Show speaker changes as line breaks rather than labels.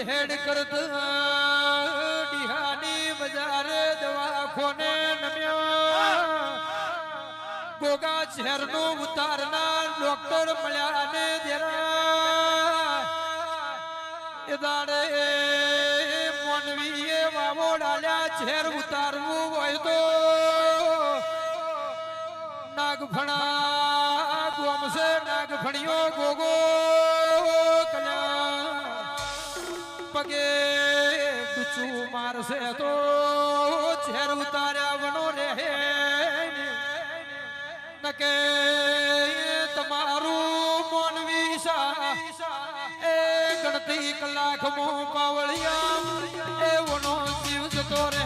હેડ કરત ડીહાની બજારે દવાખોને નમ્યા ગોગા શહેરનો ઉતારનાર ડોક્ટર મળ્યા ને દેરા એ દાડે મોનવીએ વાવો ડાલ્યા શહેર ઉતારવું હોય તો નાગફણા ગોમસે નાગફણીઓ ગોગો પગે ડૂચું મારશે તો ઝેર ઉતાર્યા વનો રે નકે તમારું મોનવી એ ગણતી કલાક મો પાવળિયા એ વનો જીવ જતો રે